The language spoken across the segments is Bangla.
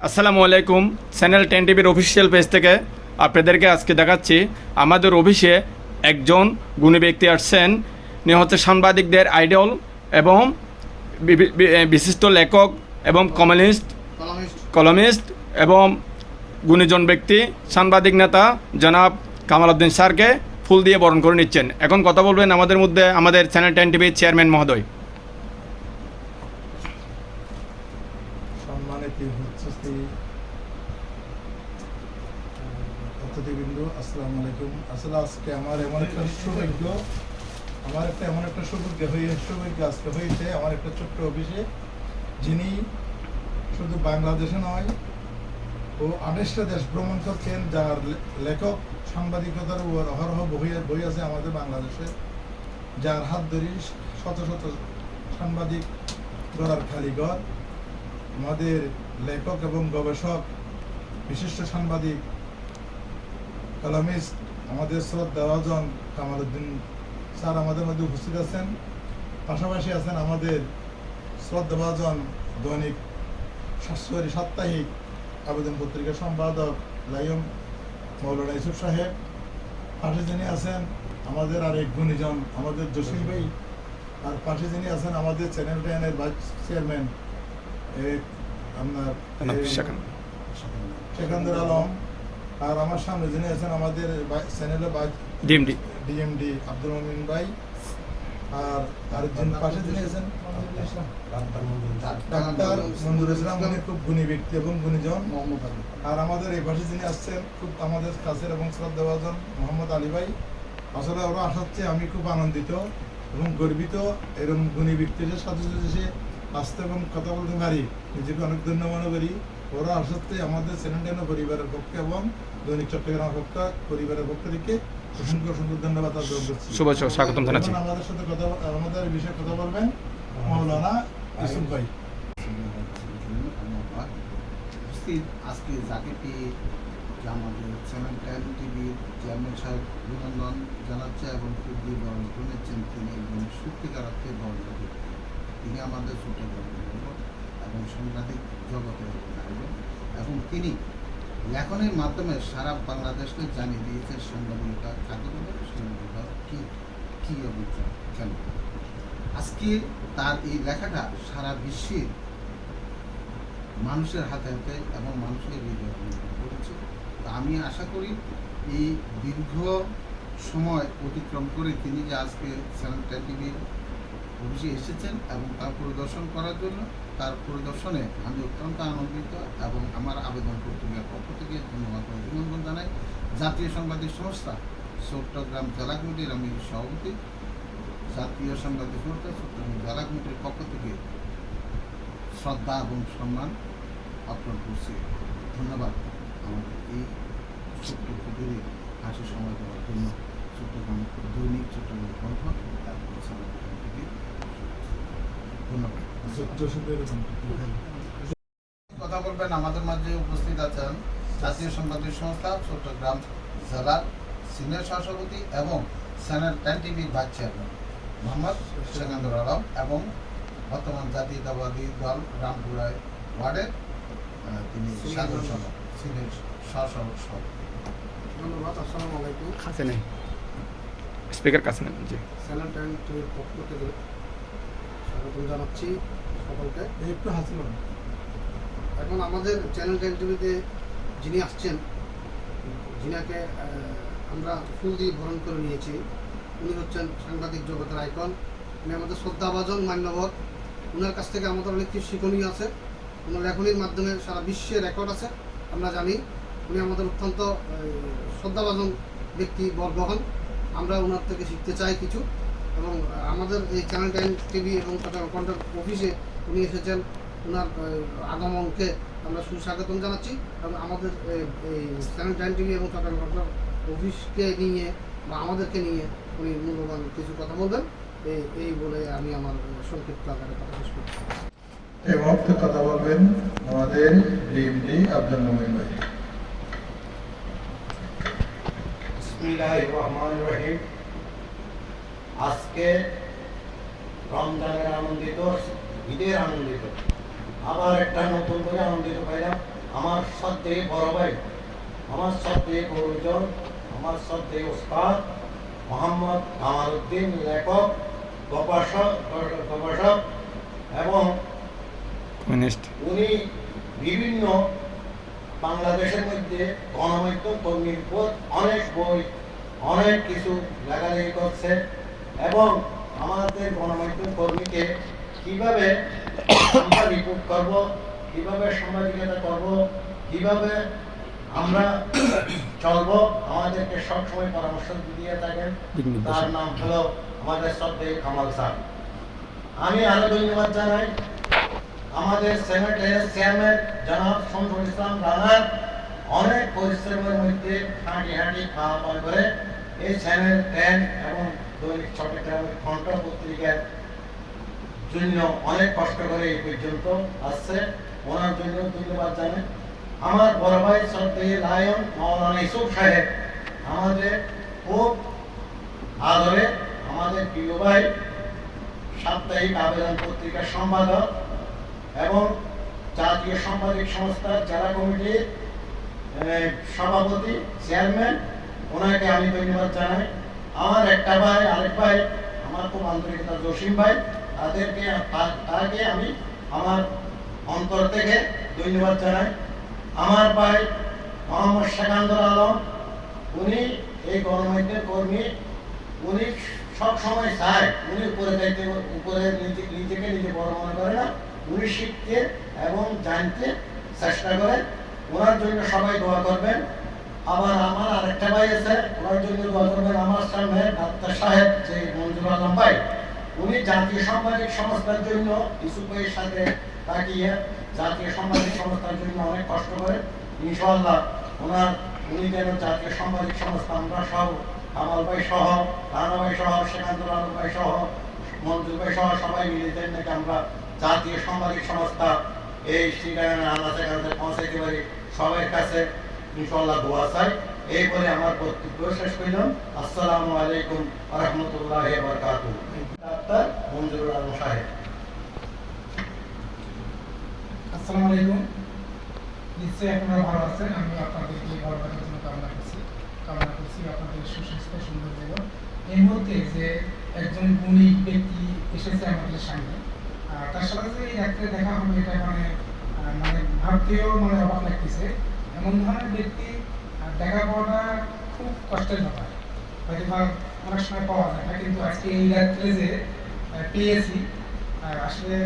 আসসালামু আলাইকুম। চ্যানেল 10 টিভির অফিসিয়াল পেজ থেকে আপনাদেরকে আজকে দেখাচ্ছি আমাদের অফিসে একজন গুণী ব্যক্তি আসছেন। উনি হচ্ছে সাংবাদিকদের আইডল এবং বিশিষ্ট লেখক এবং কলামিস্ট এবং গুণীজন ব্যক্তি সাংবাদিক নেতা জনাব কামাল উদ্দিন স্যারকে ফুল দিয়ে বরণ করে নিচ্ছেন। এখন কথা বলবেন আমাদের মধ্যে আমাদের চ্যানেল 10 টিভির চেয়ারম্যান মহোদয়। অতিথিবৃন্দু, আসসালামু আলাইকুম। আসলে আজকে আমার এমন একটা সৌভাগ্য আজকে হয়েছে আমার একটা ছোট্ট অফিসে, যিনি শুধু বাংলাদেশে নয় ও 28টা দেশ ভ্রমণ করছেন, যার লেখক সাংবাদিকতার অহরহ বই আছে আমাদের বাংলাদেশে, যার হাত ধরে শত শত সাংবাদিক গড়ার খালিঘর, আমাদের লেখক এবং গবেষক বিশিষ্ট সাংবাদিক কলামিস্ট আমাদের শ্রদ্ধাভাজন কামাল উদ্দিন স্যার আমাদের মধ্যে উপস্থিত আছেন। পাশাপাশি আছেন আমাদের শ্রদ্ধাভাজন দৈনিক সাপ্তাহিক আবেদন পত্রিকার সম্পাদক লাইম মৌলানা ইউসুফ সাহেব। পাশে যিনি আছেন আমাদের আরেক গুণীজন আমাদের জসিম ভাই, আর পাশে যিনি আছেন আমাদের চ্যানেল 10 এর ভাইস চেয়ারম্যান আপনার সেকান্দর আলম, আর আমার সামনে যিনি আছেন আমাদের চ্যানেলের ডিএমডি আব্দুল মমিন ভাই, আর আরেকজন পাশে যিনি আছেন ডাক্তার মঞ্জুর ইসলাম, উনি খুব গুণী ব্যক্তি এবং গুণীজন। আর আমাদের এই পাশে যিনি আসছেন খুব আমাদের কাছের এবং শ্রদ্ধাভাজন মোহাম্মদ আলী ভাই। আসলে ওরা আসাচ্ছে আমি খুব আনন্দিত এবং গর্বিত, এরকম গুণী ব্যক্তিদের সাথে এসে আসতে এবং কথা বলতে পারি, নিজেকে অনেক ধন্য মনে করি। ওরা আসতে আমাদের চ্যানেল পরিবারের পক্ষে এবং দৈনিক চট্টগ্রাম পরিবারের পক্ষ থেকে অসংখ্য ধন্যবাদ শুভেচ্ছা স্বাগতম জানাচ্ছি। আমাদের সাথে আমাদের বিষয়ে কথা বলবেন মৌলানা ইউসুফ ভাই। আজকে যাকে পেয়ে আমাদের চ্যানেল 10 টিভির চেয়ারম্যান সাহেব অভিনন্দন জানাচ্ছে এবং খুবই বরণ শুনেছেন, তিনি একজন সত্যিকার অর্থে বরণ। তিনি আমাদের চট্টগ্রাম এবং সাংবাদিক জগতের নায়ক, এবং তিনি লেখনের মাধ্যমে সারা বাংলাদেশকে জানিয়ে দিয়েছেন সাংবাদিকতা কাকে বলে, সাংবাদিকতা কী অভিজ্ঞতা কেন। আজকে তার এই লেখাটা সারা বিশ্বের মানুষের হাতে হাতে এবং মানুষের হৃদয় করেছে। তো আমি আশা করি এই দীর্ঘ সময় অতিক্রম করে তিনি যে আজকে চ্যানেল 10 টিভির অফিসে এসেছেন এবং তার পরিদর্শন করার জন্য, তার পরিদর্শনে আমি অত্যন্ত আনন্দিত এবং আমার আবেদন পত্রিকার পক্ষ থেকে ধন্যবাদ অভিনন্দন জানাই। জাতীয় সাংবাদিক সংস্থা চট্টগ্রাম জেলা কমিটির আমি সভাপতি, জাতীয় সাংবাদিক সংস্থা চট্টগ্রাম জেলা কমিটির পক্ষ থেকে শ্রদ্ধা এবং সম্মান অর্পণ করছি। ধন্যবাদ আমাদের এই ছোট্ট ক্ষুদ্রে হাসি সময় দেওয়ার জন্য। চট্টগ্রাম দৈনিক চট্টগ্রাম কণ্ঠ কথা বলবেন আমাদের মাঝে উপস্থিত আছেন জাতীয় সাংবাদিক সংস্থা চট্টগ্রাম জেলার সিনিয়র সহসভাপতি এবং চ্যানেল 10 টিভির ভাইস চেয়ারম্যান মোহাম্মদ সেকান্দর আলম এবং বর্তমান জাতীয়তাবাদী দল রামপুরায় ওয়ার্ডের তিনি সাধারণ সম্পাদক সিনিয়র সহসভাপতি। ধন্যবাদ। আসসালামু আলাইকুম। কাছে নেই স্পিকার, কাছে নেই। জি, চ্যানেল 10 টিভির পক্ষ থেকে স্বাগতম জানাচ্ছি সকলকে। একটু হাসি বলেন। এখন আমাদের চ্যানেল 10 টিভিতে যিনি আসছেন, যিনাকে আমরা ফুল দিয়ে বরণ করে নিয়েছি, উনি হচ্ছেন সাংবাদিক জগতের আইকন। উনি আমাদের শ্রদ্ধাভাজন মান্যবর। ওনার কাছ থেকে আমাদের অনেক কিছু শিক্ষণীয় আছে। ওনার লেখনীর মাধ্যমে সারা বিশ্বে রেকর্ড আছে আমরা জানি। উনি আমাদের অত্যন্ত শ্রদ্ধাভাজন ব্যক্তি বর্গহন। আমরা ওনার থেকে শিখতে চাই কিছু, এবং আমাদের এই চ্যানেল 10 টিভি এবং কন্ট্যাক্ট অফিসে উনি এসেছেন। ওনার আগমনকে আমরা সুস্বাগতম জানাচ্ছি এবং আমাদের এই চ্যানেল 10 টিভি এবং কন্ট্যাক্ট অফিসকে নিয়ে বা আমাদেরকে নিয়ে উনি মূল্যবান কিছু কথা বলবেন। এই বলে আমি আমার সংক্ষিপ্ত আকারে কথা শেষ করছি। এই মুহূর্তে কথা বলবেন আমাদের ডিএমডি আব্দুল মমিন ভাই। বিসমিল্লাহির রহমানির রহিম। আজকে রমজানের আনন্দিত, ঈদের আনন্দিত, আবার একটা নতুন করে আনন্দিত পাইলাম। আমার শ্রদ্ধেয় বড় ভাই, আমার শ্রদ্ধেয় গুরুজন, আমার শ্রদ্ধেয় ওস্তাদ মোহাম্মদ কামালউদ্দিন, লেখক, গবেষক এবং কমিউনিস্ট। উনি বিভিন্ন বাংলাদেশের মধ্যে গণমাধ্যম কর্মীর উপর অনেক বই, অনেক কিছু লেখালেখি করছে এবং আমাদের গণমাধ্যম কর্মীকে কিভাবে আমরা রিপোর্ট করব, কিভাবে সাংবাদিকতা করব, কিভাবে আমরা চলবো, আমাদেরকে সবসময় পরামর্শ দিয়ে থাকেন। তার নাম হলো আমাদের শ্রদ্ধেয় কামাল স্যার। আমি আরো ধন্যবাদ জানাই আমাদের সেনেটের চেয়ারম্যান জনাব শমসুল ইসলাম রানার, অনেক পরিশ্রমের মধ্যে হাঁটি খাওয়া পাওয়া করে এই চ্যানেল 10 এবং দৈনিক চট্টগ্রামের ঘণ্ট পত্রিকার জন্য অনেক কষ্ট করে এই পর্যন্ত আসছে। ওনার জন্য ধন্যবাদ জানাই। আমার বড় ভাই শ্রদ্ধেয় লায়ন মাওলানা ইউসুফ সাহেব, আমাদের খুব আদরে, আমাদের প্রিয় ভাই, সাপ্তাহিক আবেদন পত্রিকার সম্পাদক এবং জাতীয় সাংবাদিক সংস্থার জেলা কমিটির সভাপতি, চেয়ারম্যান, ওনাকে আমি ধন্যবাদ জানাই। আমার একটা ভাই, আরেক ভাই, আমার খুব আন্তরিকতা জসিম ভাই, তাকে আমি আমার অন্তর থেকে ধন্যবাদ জানাই। আমার ভাই মোহাম্মদ শেখান্দর আলম, উনি এই গণমাধ্যমের কর্মী, উনি সব সময় চায়, উনি উপরে নিজেকে নিজে বড় মনে করে না, উনি শিখতে এবং জানতে চেষ্টা করে। ওনার জন্য সবাই দোয়া করবেন। আবার আমার আরেকটা ভাই আছে, ওনার জন্য দোয়া করবেন আমার সামনে ডাক্তার সাহেব যে মঞ্জুর আলম ভাই, উনি জাতীয় সাংবাদিক সংস্থার জন্য ইউসুফ ভাইয়ের সাথে তাকিয়ে জাতীয় সাংবাদিক সংস্থার জন্য অনেক কষ্ট করে। ইনশাআল্লাহ উনি যেন জাতীয় সাংবাদিক সংস্থা, আমরা সব কামাল ভাই সহ, রানা ভাই সহ, শেখান্দর আলম ভাই সহ, মঞ্জুর ভাই সহ সবাই মিলে যেন আমরা জাতীয় সাংবাদিক সংস্থা এই শ্রীরায়না আনাচে কাছে পৌঁছাইতে পারি। সবার কাছে ইনশাআল্লাহ দোয়া চাই। এই বলে আমার বক্তব্য শেষ করলাম। আসসালামু আলাইকুম ওয়া রাহমাতুল্লাহি ওয়া বারাকাতুহু। ডাক্তার মঞ্জুর আলম সাহেব। আসসালামু আলাইকুম। নিশ্চয়ই আপনারা ভালো আছেন। আমি আপনাদেরকে ভালো থাকার জন্য কামনা করছি আপনাদের সুস্বাস্থ্য, সুন্দর জীবন। এই মুহূর্তে যে একজন গুণী ব্যক্তি এসেছে আমাদের সামনে, তার সাথে যে এই রাত্রে দেখা হবে, এটা মানে ভাবতেও অবাক লাগতেছে। এমন ধরনের ব্যক্তি দেখা পাওয়াটা খুব কষ্টের ব্যাপার, হয়তো অনেক সময় পাওয়া যায় না, কিন্তু আজকে এই রাত্রে যে পেয়েছি, আসলে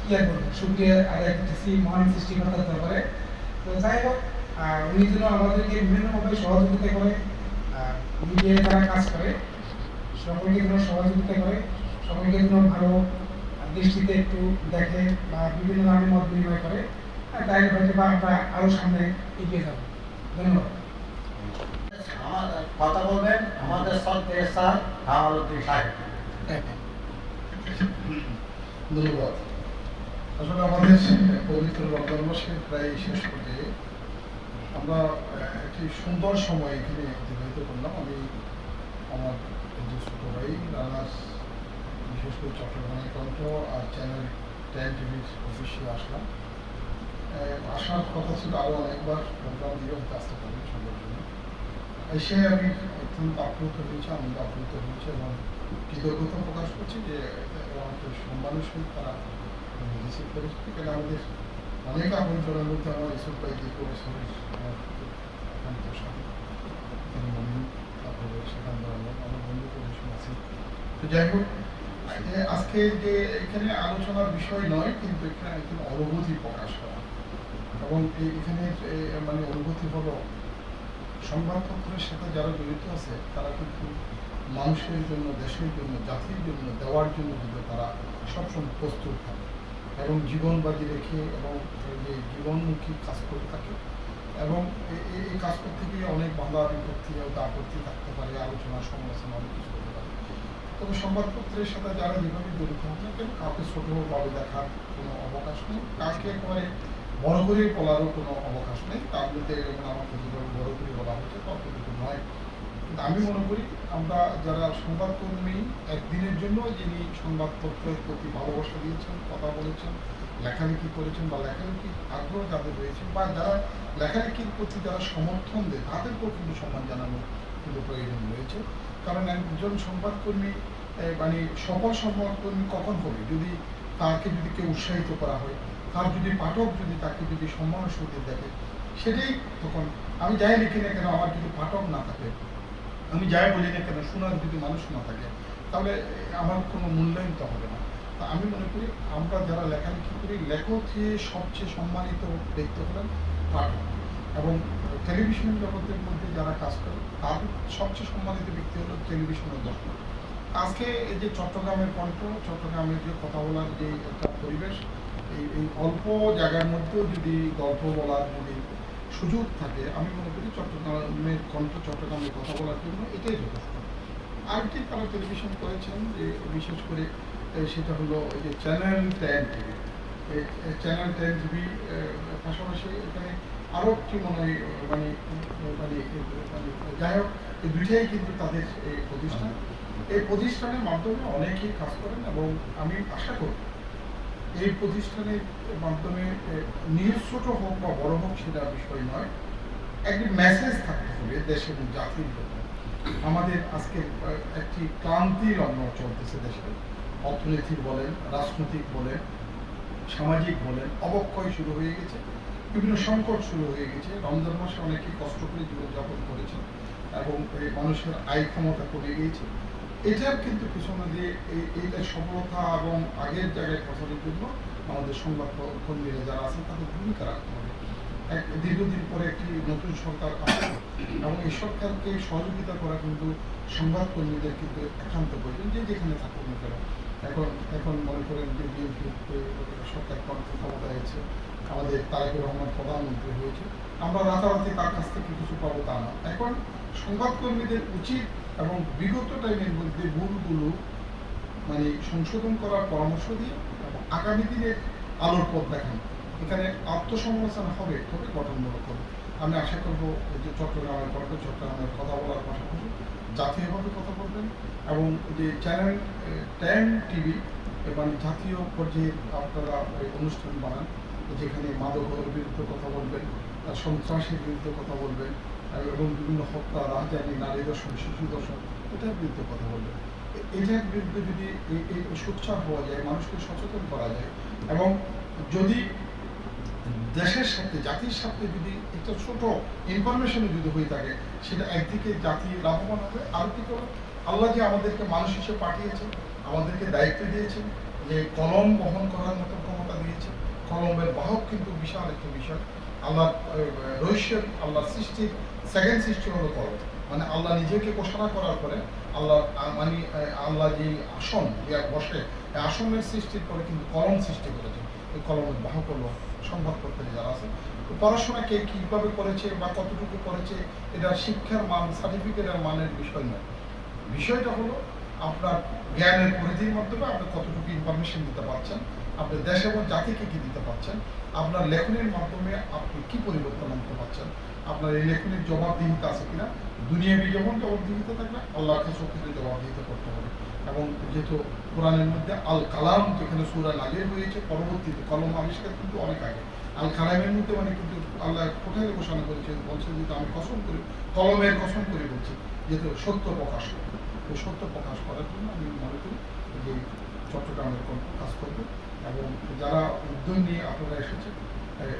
কি আর বলবো, শুক্রিয়া আদায় করতেছি মহান সৃষ্টিকর্তার দরবারে। তো যাই হোক, উনি যেন আমাদেরকে বিভিন্নভাবে সহযোগিতা করে, মিডিয়ায় যারা কাজ করে সকলকে যেন সহযোগিতা করে, সকলকে যেন ভালো দৃষ্টিতে একটু দেখে বা বিভিন্ন ধরনের মত বিনিময় করে, তাই হয়তো বা আমরা আরো সামনে এগিয়ে যাবো। ধন্যবাদ। কথা বলবেন আমাদের শ্রদ্ধেয় স্যার কামালউদ্দিন সাহেব। ধন্যবাদ। আসলে আমাদের পবিত্র রমজান মাসে প্রায় শেষ পর্যায়ে আমরা একটি সুন্দর সময় এখানে অতিবাহিত করলাম। আমি আমার যে ছোট ভাই রানাস, বিশেষ করে চট্টগ্রামের কণ্ঠ আর চ্যানেল 10 টিভির অফিসে আসলাম। আসার কথা ছিল আরও অনেকবার, প্রোগ্রাম দিয়ে আসতে পারি সুন্দর জন্য। এসে আমি অত্যন্ত আপ্লুত হয়েছি, আনন্দ আপ্লুত হয়েছে এবং কৃতজ্ঞতা প্রকাশ করছি যে আমাদের সম্মানের সহিত তারা রিসিভ করেছে। এখানে আমাদের অনেক আপনজনের মধ্যে আমার ইসুফ ভাই দীর্ঘ বছরের একান্ত সাথী, তারপরে সেখানে আমার বন্ধু প্রদর্শন আছে। তো যাই হোক, আজকে যে এখানে আলোচনার বিষয় নয়, কিন্তু এখানে একজন অনুভূতি প্রকাশ করা এবং এখানে মানে অনুভূতি হলো সংবাদপত্রের সাথে যারা জড়িত আছে তারা কিন্তু মানুষের জন্য, দেশের জন্য, জাতির জন্য দেওয়ার জন্য কিন্তু তারা সবসময় প্রস্তুত থাকে এবং জীবন বাজি রেখে এবং যে জীবনমুখী কাজ করে থাকে এবং এই কাজ করতে গিয়ে অনেক বাধা বিপত্তি হয়তো আপত্তি থাকতে পারে, আলোচনা সমালোচনা অনেক কিছু করতে পারে। তবে সংবাদপত্রের সাথে যারা যেভাবে জড়িত হচ্ছে কেন কাউকে ছোটভাবে দেখার কোনো অবকাশ নেই, কাউকে একেবারে বড় করে বলারও কোনো অবকাশ নেই। তার মধ্যে যেমন আমাকে যেভাবে বড় করে বলা হচ্ছে ততটুকু নয়। কিন্তু আমি মনে করি আমরা যারা সংবাদকর্মী, একদিনের জন্য যিনি সংবাদপত্রের প্রতি ভালোবাসা দিয়েছেন, কথা বলেছেন, লেখালেখি করেছেন বা লেখালেখির আগ্রহ যাদের রয়েছে বা যারা লেখালেখির প্রতি যারা সমর্থন দেয় তাদেরকেও কিন্তু সম্মান জানানোর কিন্তু প্রয়োজন রয়েছে। কারণ একজন সংবাদকর্মী মানে সফল সংবাদকর্মী কখন হবে, যদি তাকে যদি কেউ উৎসাহিত করা হয়, তার যদি পাঠক যদি তাকে যদি সম্মানের সহিত দেখে, সেটাই তখন আমি যাই লিখি না কেন, আমার যদি পাঠক না থাকে, আমি যাই বলি না কেন, শোনার যদি মানুষ না থাকে, তাহলে আমার কোনো মূল্যায়ন তো হবে না। তা আমি মনে করি আমরা যারা লেখালেখি করি, লেখক যে সবচেয়ে সম্মানিত ব্যক্তি হলেন পাঠক, এবং টেলিভিশন জগতের মধ্যে যারা কাজ করে তার সবচেয়ে সম্মানিত ব্যক্তি হলো টেলিভিশনের দর্শক। আজকে এই যে চট্টগ্রামের কণ্ঠ, চট্টগ্রামের যে কথা বলার যে একটা পরিবেশ, এই অল্প জায়গার মধ্যেও যদি গল্প বলার যদি সুযোগ থাকে, আমি মনে করি চট্টগ্রামের কণ্ঠ, চট্টগ্রামের কথা বলার জন্য এটাই যথেষ্ট। আরেকটি তারা টেলিভিশন করেছেন যে বিশেষ করে সেটা হলো এই যে চ্যানেল 10 টিভি। চ্যানেল 10 টিভি পাশাপাশি এখানে আরও একটি মনে হয় মানে মানে মানে যাই হোক, এই দুইটাই কিন্তু তাদের এই প্রতিষ্ঠান। এই প্রতিষ্ঠানের মাধ্যমে অনেকেই কাজ করেন, এবং আমি আশা করি এই প্রতিষ্ঠানের মাধ্যমে নিজের ছোট হোক বা বড় হোক সেটা বিষয় নয়, একটি মেসেজ থাকতে হবে দেশের জাতির জন্য। আমাদের আজকে একটি ক্লান্তির অন্য চলতেছে দেশে, অর্থনৈতিক বলেন, রাজনৈতিক বলেন, সামাজিক বলেন, অবক্ষয় শুরু হয়ে গেছে, বিভিন্ন সংকট শুরু হয়ে গেছে। রমজান মাসে অনেকে কষ্ট করে জীবনযাপন করেছেন এবং মানুষের আয় ক্ষমতা কমে গিয়েছে। এটার কিন্তু পিছনে দিয়ে এইটা সফলতা এবং আগের জায়গায় পৌঁছানোর জন্য আমাদের সংবাদ কর্মীরা যারা আছেন তাদের ভূমিকা রাখতে হবে। দীর্ঘদিন পরে একটি নতুন সরকার আসে, এবং এই সরকারকে সহযোগিতা করা কিন্তু সংবাদকর্মীদের কিন্তু একান্ত প্রয়োজন, যে যেখানে থাকুক না কেন। এখন মনে করেন যে বিএনপি সরকার ক্ষমতায় আছে, আমাদের তারেকুর রহমান প্রধানমন্ত্রী হয়েছে, আমরা রাতারাতি তার কাছ থেকে কিছু পাবো তা না। এখন সংবাদকর্মীদের উচিত এবং বিগত টাইমের মধ্যে ভুলগুলো মানে সংশোধন করার পরামর্শ দিয়ে এবং আগামী দিনের আলোর পথ দেখান। এখানে আত্মসমালোচনা হবে, তবে গঠনমূলক হবে। আমি আশা করবো যে চট্টগ্রামের পরে চট্টগ্রামের কথা বলার পাশাপাশি জাতীয়ভাবে কথা বলবেন, এবং যে চ্যানেল 10 টিভি মানে জাতীয় পর্যায়ে আপনারা অনুষ্ঠান বানান, যেখানে মাদকের বিরুদ্ধে কথা বলবেন, সন্ত্রাসের বিরুদ্ধে কথা বলবেন, এবং বিভিন্ন হত্যা, রাজধানী, নারী দর্শন, শিশু দর্শন, এটার বিরুদ্ধে কথা বলবেন। এটার বিরুদ্ধে যদি এই সোচ্চার হওয়া যায়, মানুষকে সচেতন করা যায়, এবং যদি দেশের সাথে, জাতির সাথে যদি একটা ছোট ইনফরমেশন যদি হয়ে থাকে, সেটা একদিকে জাতি লাভবান হবে, আরেকদিকে আল্লাহ যে আমাদেরকে মানুষ হিসেবে পাঠিয়েছেন, আমাদেরকে দায়িত্ব দিয়েছেন, যে কলম বহন করার মতো ক্ষমতা দিয়েছে। কলমের বাহক কিন্তু বিশাল একটা বিষয়। আল্লাহর রহস্যের, আল্লাহর সৃষ্টির সেকেন্ড সৃষ্টি হলো কলম। মানে আল্লাহ নিজেকে ঘোষণা করার পরে আল্লাহ মানে আল্লাহ যে আসন বসে, এই আসনের সৃষ্টির পরে কিন্তু কলম সৃষ্টি করেছেন। এই কলমের বাহক হলো সংবাদপত্রে যারা আছে। পড়াশোনা কে কীভাবে করেছে বা কতটুকু করেছে, এটা শিক্ষার মান, সার্টিফিকেটের মানের বিষয় নয়। বিষয়টা হলো আপনার জ্ঞানের পরিধির মাধ্যমে আপনি কতটুকু ইনফরমেশন দিতে পারছেন, আপনি দেশ এবং জাতিকে কী দিতে পারছেন, আপনার লেখনের মাধ্যমে আপনি কী পরিবর্তন আনতে পারছেন, আপনার এই লেখনের জবাবদিহিতা আছে কিনা। দুনিয়াবি যেমন জবাবদিহিতা থাকবে, আল্লাহকে সত্যি জবাবদিহিতা করতে হবে। এবং যেহেতু কোরআনের মধ্যে আল কালাম, যেখানে সূরা নাজিল হয়েছে পরবর্তীতে, কলম আবিষ্কার কিন্তু অনেক আগে। আল কালামের মধ্যে মানে কিন্তু আল্লাহ কোথায় ঘোষণা করেছে, বলছে যে আমি কসম করি, কলমের কসম করে বলছি, যেহেতু সত্য প্রকাশ করবে। এই সত্য প্রকাশ করার জন্য আমি মনে করি যে চট্টগ্রামের কাজ করবে, এবং যারা উদ্যোগ নিয়ে আপনারা এসেছেন,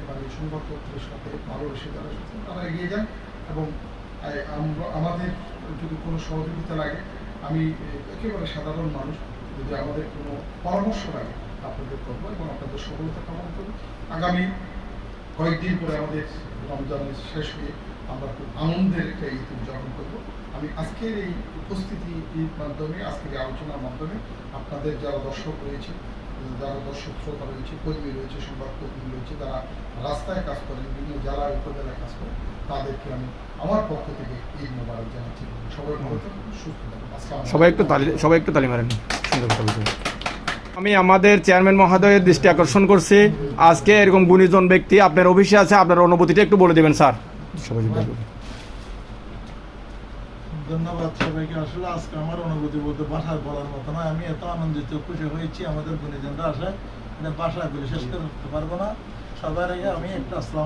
মানে সংবাদপত্রের সাথে ভালোবেসে যারা এসেছেন, তারা এগিয়ে যান। এবং আমাদের যদি কোনো সহযোগিতা লাগে, আমি একেবারে সাধারণ মানুষ, যদি আমাদের কোনো পরামর্শ লাগে আপনাদের করবো, এবং আপনাদের সফলতা কামনা করবো। আগামী কয়েকদিন পরে আমাদের রমজানের শেষ হয়ে আমরা খুব আনন্দের একটা ঈদ উদযাপন করবো। আমি আজকের এই উপস্থিতির মাধ্যমে, আজকের এই আলোচনার মাধ্যমে আপনাদের যারা দর্শক রয়েছে, যারা দর্শক শ্রোতা রয়েছে, কর্মী রয়েছে, সংবাদকর্মী রয়েছে, যারা রাস্তায় কাজ করেন, বিভিন্ন জেলায় উপজেলায় কাজ করেন, তাদেরকে আমি আমার পক্ষ থেকে ঈদ মোবারক জানাচ্ছি। সবাই ভালো থাকুন, সুস্থ থাকুন। সবাই একটু তালি মারেন। আমি আমাদের চেয়ারম্যান মহোদয়ের দৃষ্টি আকর্ষণ করছি, আজকে এরকম গুণীজন ব্যক্তি আপনার অফিসে আছে, আপনার অনুভূতিটা একটু বলে দেবেন স্যার। ধন্যবাদ সবাইকে। আসলে আজকে আমার অনুভূতি বলতে বাসায় বলার মতো নয়। আমি এত আনন্দিত, খুশি হয়েছি আমাদের গুণীজনরা আসায়। এটা বাসায় বলে শেষ করতে পারবো না। সবার আগে আমি একটা আসসালামু